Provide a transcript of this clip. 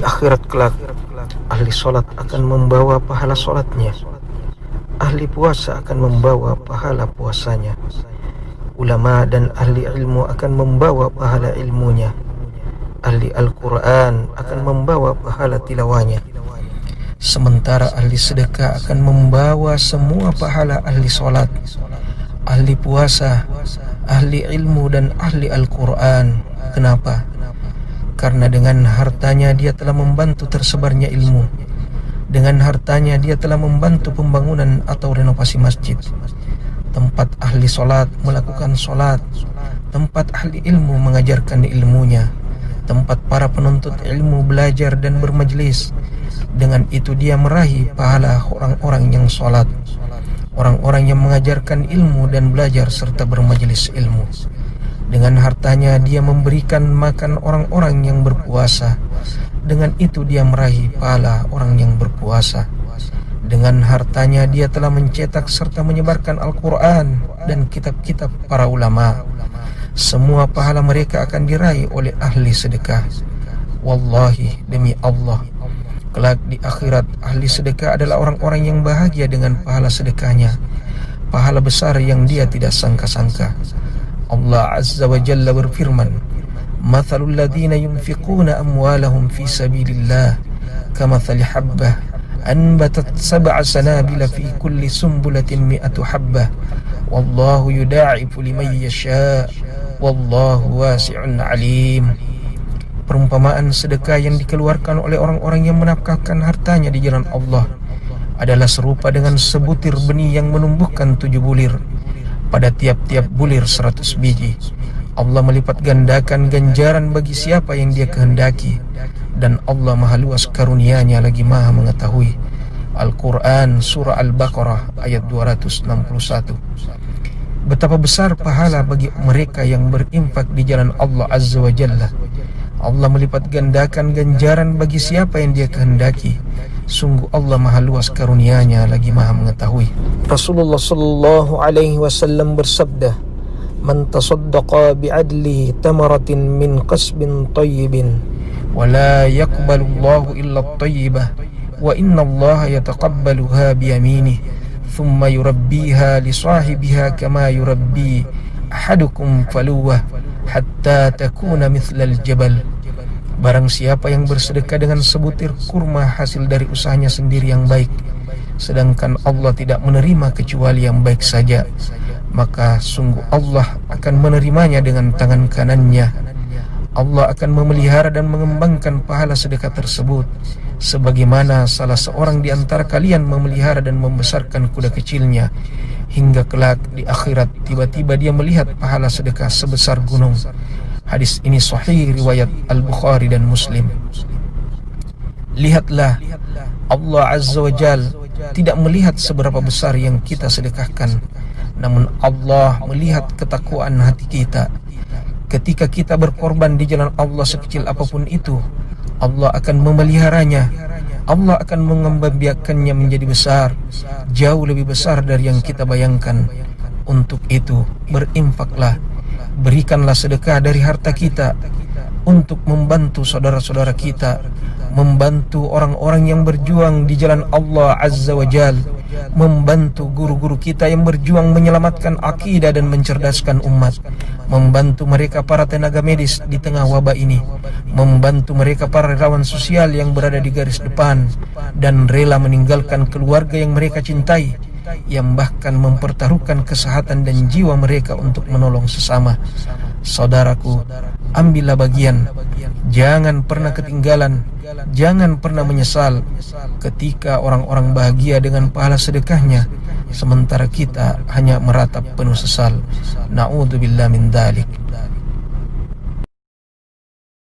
akhirat kelak, ahli solat akan membawa pahala solatnya, ahli puasa akan membawa pahala puasanya, ulama dan ahli ilmu akan membawa pahala ilmunya, ahli Al-Quran akan membawa pahala tilawahnya, sementara ahli sedekah akan membawa semua pahala ahli solat, ahli puasa, ahli ilmu dan ahli Al-Quran. Kenapa? Karena dengan hartanya dia telah membantu tersebarnya ilmu. Dengan hartanya dia telah membantu pembangunan atau renovasi masjid. Tempat ahli solat melakukan solat. Tempat ahli ilmu mengajarkan ilmunya. Tempat para penuntut ilmu belajar dan bermajlis. Dengan itu dia meraih pahala orang-orang yang solat, orang-orang yang mengajarkan ilmu dan belajar serta bermajlis ilmu. Dengan hartanya dia memberikan makan orang-orang yang berpuasa. Dengan itu dia meraih pahala orang yang berpuasa. Dengan hartanya dia telah mencetak serta menyebarkan Al-Quran dan kitab-kitab para ulama. Semua pahala mereka akan diraih oleh ahli sedekah. Wallahi, demi Allah, kelak di akhirat ahli sedekah adalah orang-orang yang bahagia dengan pahala sedekahnya, pahala besar yang dia tidak sangka-sangka. Allah Azza wa Jalla berfirman, "Mathalul ladzina yunfiquna amwalahum fi sabilillah kamathali habbah anbatat sab'a sanabila fi kulli sumbulatin mi'atu habbah wallahu yudha'ifu liman yasha' wallahu wasi'un alim." Perumpamaan sedekah yang dikeluarkan oleh orang-orang yang menafkahkan hartanya di jalan Allah adalah serupa dengan sebutir benih yang menumbuhkan 7 bulir. Pada tiap-tiap bulir 100 biji. Allah melipat gandakan ganjaran bagi siapa yang dia kehendaki. Dan Allah maha luas karunia-Nya lagi maha mengetahui. Al-Quran Surah Al-Baqarah ayat 261. Betapa besar pahala bagi mereka yang berinfak di jalan Allah Azza wa Jalla. Allah melipat gandakan ganjaran bagi siapa yang dia kehendaki. Sungguh Allah maha luas karunia-Nya lagi maha mengetahui. Rasulullah sallallahu alaihi wasallam bersabda, "Man tasaddaqa bi'adli tamaratin min qasbin tayyibin wa la yaqbalu Allahu illa at-tayyibah wa inna Allah yataqabbaluha bi yaminihi thumma yurabbiha li sahibiha kama yurabbi ahadukum faluwah hatta takuna mithlal jabal." Barang siapa yang bersedekah dengan sebutir kurma hasil dari usahanya sendiri yang baik, sedangkan Allah tidak menerima kecuali yang baik saja, maka sungguh Allah akan menerimanya dengan tangan kanannya. Allah akan memelihara dan mengembangkan pahala sedekah tersebut, sebagaimana salah seorang di antara kalian memelihara dan membesarkan kuda kecilnya, hingga kelak di akhirat tiba-tiba dia melihat pahala sedekah sebesar gunung. Hadis ini sahih riwayat Al-Bukhari dan Muslim. Lihatlah, Allah Azza wa Jal tidak melihat seberapa besar yang kita sedekahkan, namun Allah melihat ketakwaan hati kita. Ketika kita berkorban di jalan Allah sekecil apapun itu, Allah akan memeliharanya. Allah akan mengembangbiakannya menjadi besar, jauh lebih besar dari yang kita bayangkan. Untuk itu, berinfaklah, berikanlah sedekah dari harta kita untuk membantu saudara-saudara kita, membantu orang-orang yang berjuang di jalan Allah Azza wa Jal, membantu guru-guru kita yang berjuang menyelamatkan akidah dan mencerdaskan umat, membantu mereka para tenaga medis di tengah wabah ini, membantu mereka para relawan sosial yang berada di garis depan dan rela meninggalkan keluarga yang mereka cintai, yang bahkan mempertaruhkan kesehatan dan jiwa mereka untuk menolong sesama. Saudaraku, ambillah bagian, jangan pernah ketinggalan, jangan pernah menyesal ketika orang-orang bahagia dengan pahala sedekahnya, sementara kita hanya meratap penuh sesal. Na'udzubillah min dzalik.